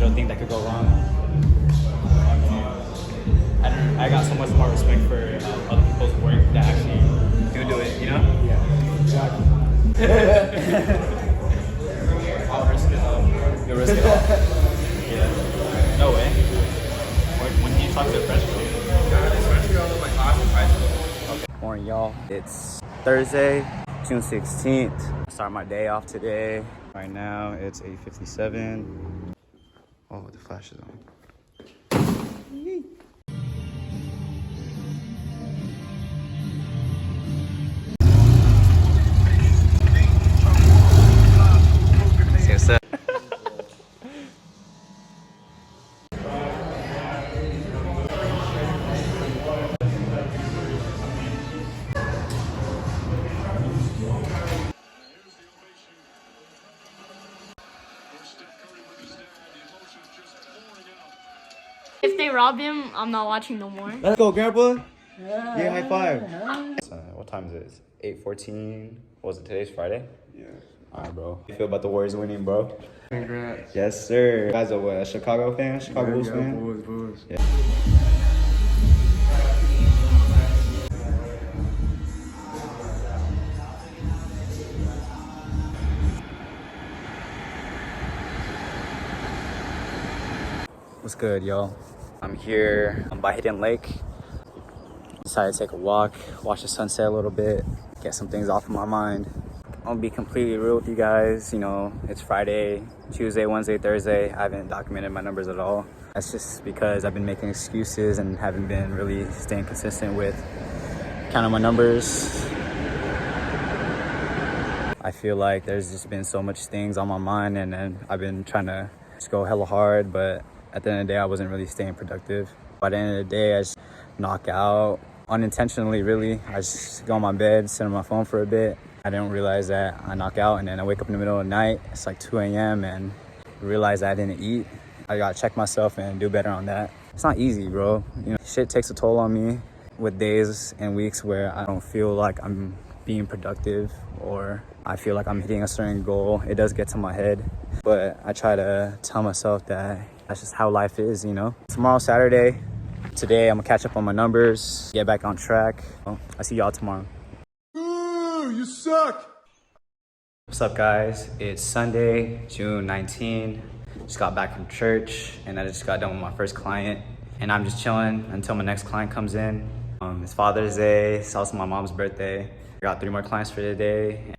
little thing that could go wrong. I got so much more respect for other people's work that actually do it, you know? Yeah, exactly. I'll risk it all. You'll risk it all? Yeah. No way. When do you talk to a fresh girl? It's actually all of my class in high school. Okay. Morning, y'all. It's Thursday, June 16th. I start my day off today. Right now, it's 8:57. Oh, the flash is on. See what's up? If they rob him, I'm not watching no more. Let's go, Grandpa. Yeah, high five. What time is it? It's 8:14. What was it? Today's Friday? Yeah. All right, bro. You feel about the Warriors winning, bro? Congrats. Yes, sir. You guys are what, a Chicago fan? Chicago Bulls fan? Bulls. Yeah. What's good, y'all? I'm here by Hidden Lake. Decided to take a walk, watch the sunset a little bit, get some things off of my mind. I'll be completely real with you guys. You know, it's Friday, Tuesday, Wednesday, Thursday. I haven't documented my numbers at all. That's just because I've been making excuses and haven't been really staying consistent with counting my numbers. I feel like there's just been so much things on my mind, and then I've been trying to just go hella hard, but at the end of the day, I wasn't really staying productive. By the end of the day, I just knock out unintentionally, really. I just go on my bed, sit on my phone for a bit. I didn't realize that I knock out, and then I wake up in the middle of the night. It's like 2 a.m. and realize I didn't eat. I gotta check myself and do better on that. It's not easy, bro. You know, shit takes a toll on me with days and weeks where I don't feel like I'm being productive or I feel like I'm hitting a certain goal. It does get to my head, but I try to tell myself that that's just how life is, you know? Tomorrow's Saturday. Today, I'm gonna catch up on my numbers, get back on track. Well, I'll see y'all tomorrow. Ooh, you suck! What's up, guys? It's Sunday, June 19. Just got back from church, and I just got done with my first client. And I'm just chilling until my next client comes in. It's Father's Day, it's also my mom's birthday. I got 3 more clients for today.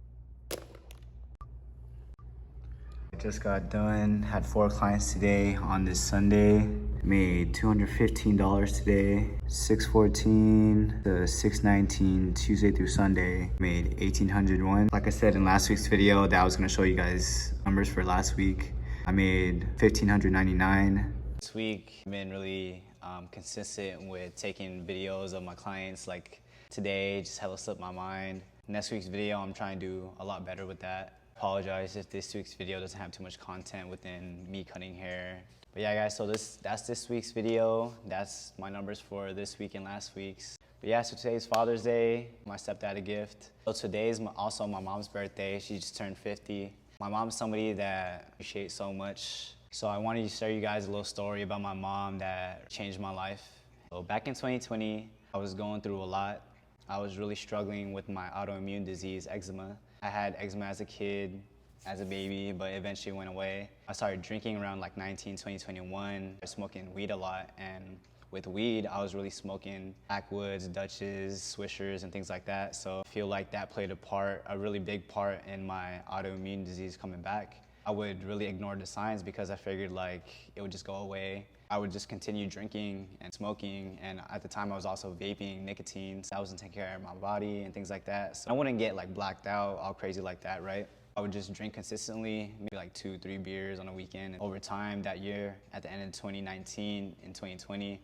I just got done, had 4 clients today on this Sunday. Made $215 today, $614 to $619 Tuesday through Sunday. Made $1,801. Like I said in last week's video that I was gonna show you guys numbers for last week. I made $1,599. This week, I've been really consistent with taking videos of my clients. Like today, just hella slipped my mind. Next week's video, I'm trying to do a lot better with that. Apologize if this week's video doesn't have too much content within me cutting hair. But yeah, guys, so that's this week's video. That's my numbers for this week and last week's. But yeah, so today's Father's Day. My stepdad a gift. So today's also my mom's birthday. She just turned 50. My mom's somebody that I appreciate so much. So I wanted to share you guys a little story about my mom that changed my life. So back in 2020, I was going through a lot. I was really struggling with my autoimmune disease, eczema. I had eczema as a kid, as a baby, but eventually went away. I started drinking around like 19, 20, 21. I was smoking weed a lot, and with weed, I was really smoking backwoods, Dutches, Swishers, and things like that. So I feel like that played a really big part in my autoimmune disease coming back. I would really ignore the signs because I figured like it would just go away. I would just continue drinking and smoking, and at the time I was also vaping nicotine, so I wasn't taking care of my body and things like that. So I wouldn't get like blacked out, all crazy like that, right? I would just drink consistently, maybe like 2-3 beers on a weekend. And over time that year, at the end of 2019 and 2020,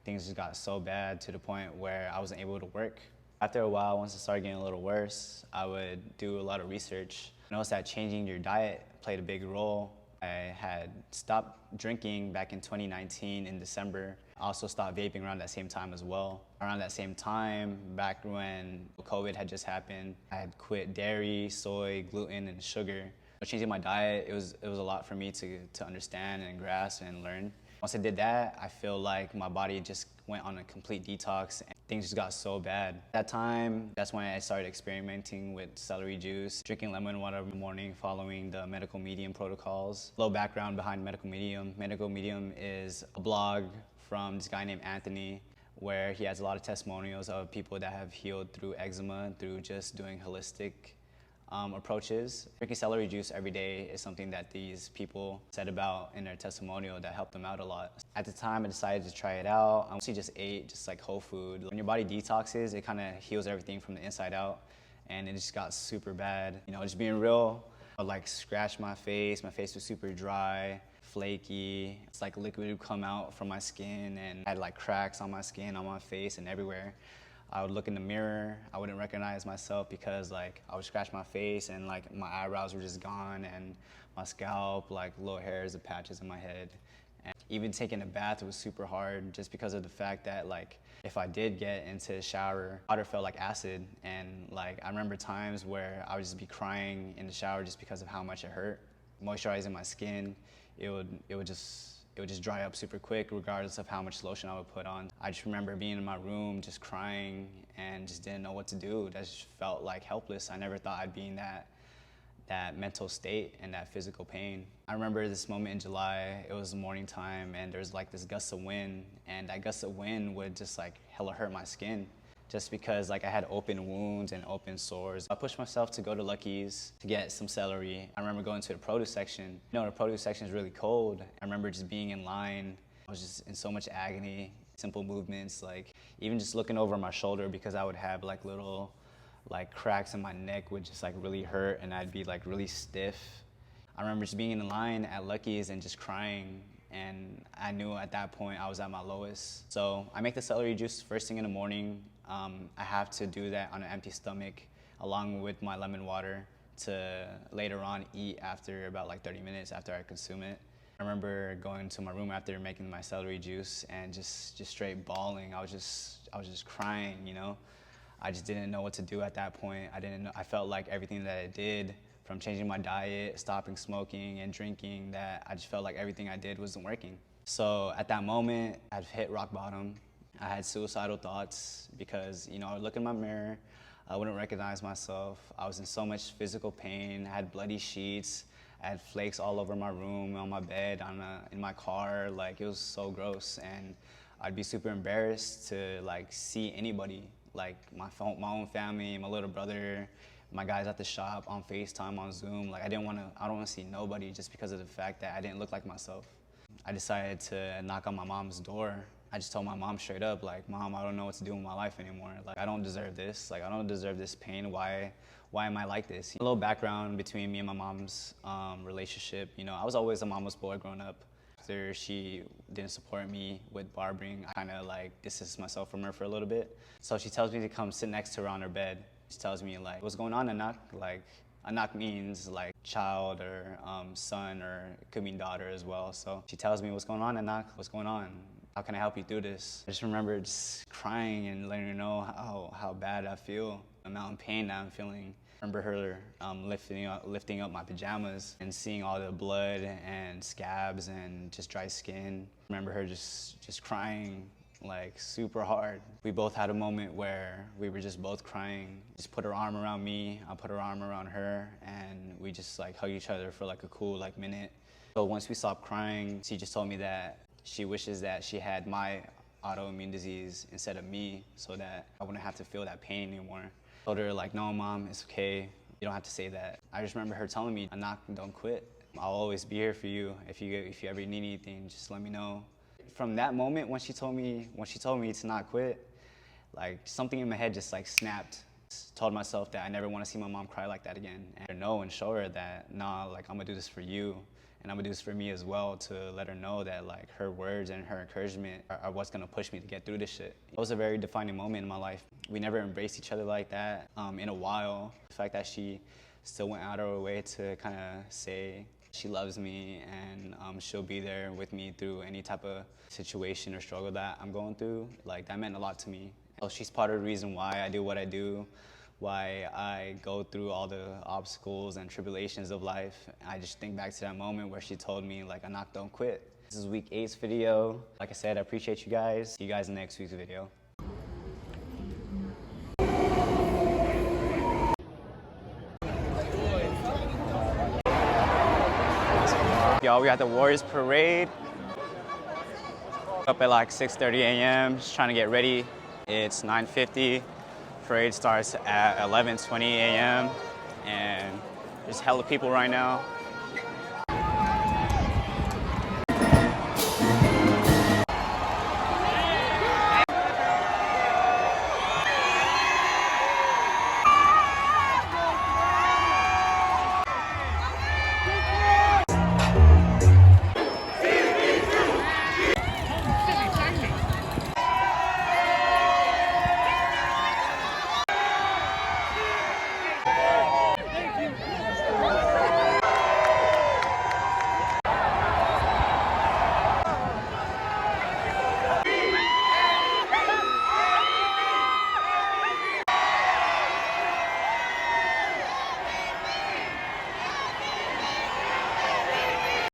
things just got so bad to the point where I wasn't able to work. After a while, once it started getting a little worse, I would do a lot of research. I noticed that changing your diet played a big role. I had stopped drinking back in 2019 in December. I also stopped vaping around that same time as well. Around that same time, back when COVID had just happened, I had quit dairy, soy, gluten, and sugar. Changing my diet, it was a lot for me to understand and grasp and learn. Once I did that, I feel like my body just went on a complete detox and things just got so bad. At that time, that's when I started experimenting with celery juice, drinking lemon water in the morning, following the medical medium protocols. Low background behind medical medium. Medical medium is a blog from this guy named Anthony, where he has a lot of testimonials of people that have healed through eczema, through just doing holistic approaches. Drinking celery juice every day is something that these people said about in their testimonial that helped them out a lot. At the time, I decided to try it out. I mostly just ate just like whole food. When your body detoxes, it kind of heals everything from the inside out, and it just got super bad. You know, just being real, I would like scratch my face was super dry, flaky. It's like liquid would come out from my skin, and I had like cracks on my skin, on my face, and everywhere. I would look in the mirror, I wouldn't recognize myself because like I would scratch my face and like my eyebrows were just gone, and my scalp, like little hairs and patches in my head. And even taking a bath was super hard just because of the fact that like if I did get into the shower, water felt like acid, and like I remember times where I would just be crying in the shower just because of how much it hurt. Moisturizing my skin, it would just dry up super quick regardless of how much lotion I would put on. I just remember being in my room just crying and just didn't know what to do. That just felt like helpless. I never thought I'd be in that mental state and that physical pain. I remember this moment in July, it was morning time, and there was like this gust of wind, and that gust of wind would just like hella hurt my skin, just because like I had open wounds and open sores. I pushed myself to go to Lucky's to get some celery. I remember going to the produce section. You know, the produce section is really cold. I remember just being in line. I was just in so much agony, simple movements, like even just looking over my shoulder, because I would have like little like cracks in my neck would just like really hurt, and I'd be like really stiff. I remember just being in line at Lucky's and just crying, and I knew at that point I was at my lowest. So I make the celery juice first thing in the morning. I have to do that on an empty stomach along with my lemon water to later on eat after about like 30 minutes after I consume it. I remember going to my room after making my celery juice and just straight bawling. I was just crying, you know? I just didn't know what to do at that point. I felt like everything that I did, from changing my diet, stopping smoking and drinking, that I just felt like everything I did wasn't working. So at that moment, I'd hit rock bottom. I had suicidal thoughts because, you know, I would look in my mirror, I wouldn't recognize myself. I was in so much physical pain. I had bloody sheets. I had flakes all over my room, on my bed, in my car. Like, it was so gross. And I'd be super embarrassed to like see anybody, like my own family, my little brother, my guys at the shop, on FaceTime, on Zoom. Like I don't want to see nobody just because of the fact that I didn't look like myself. I decided to knock on my mom's door. I just told my mom straight up, like, Mom, I don't know what to do with my life anymore. Like, I don't deserve this. Like, I don't deserve this pain. Why am I like this? A little background between me and my mom's relationship. You know, I was always a mama's boy growing up. After she didn't support me with barbering, I kind of like distanced myself from her for a little bit. So she tells me to come sit next to her on her bed. She tells me like, what's going on, Anak? Like, Anak means like child or son, or it could mean daughter as well. So she tells me, what's going on, Anak? What's going on? How can I help you through this? I just remember just crying and letting her know how bad I feel, the amount of pain that I'm feeling. I remember her lifting up my pajamas and seeing all the blood and scabs and just dry skin. I remember her just crying like super hard. We both had a moment where we were just both crying. Just put her arm around me, I put her arm around her, and we just like hugged each other for like a cool like minute. So once we stopped crying, she just told me that she wishes that she had my autoimmune disease instead of me, so that I wouldn't have to feel that pain anymore. I told her like, no, Mom, it's okay. You don't have to say that. I just remember her telling me, Anak, don't quit. I'll always be here for you. If you ever need anything, just let me know. From that moment, when she told me to not quit, like something in my head just like snapped. Told myself that I never want to see my mom cry like that again. And know and show her that, nah, like I'm gonna do this for you. And I'm gonna do this for me as well, to let her know that like her words and her encouragement are what's gonna push me to get through this shit. It was a very defining moment in my life. We never embraced each other like that in a while. The fact that she still went out of her way to kind of say she loves me and she'll be there with me through any type of situation or struggle that I'm going through, like that meant a lot to me. So she's part of the reason why I do what I do, why I go through all the obstacles and tribulations of life. I just think back to that moment where she told me, like, Anak, don't quit. This is week 8's video. Like I said, I appreciate you guys. See you guys in next week's video. Y'all, we got the Warriors Parade. Up at like 6:30 a.m., just trying to get ready. It's 9:50. Parade starts at 11:20 a.m. and there's hella people right now.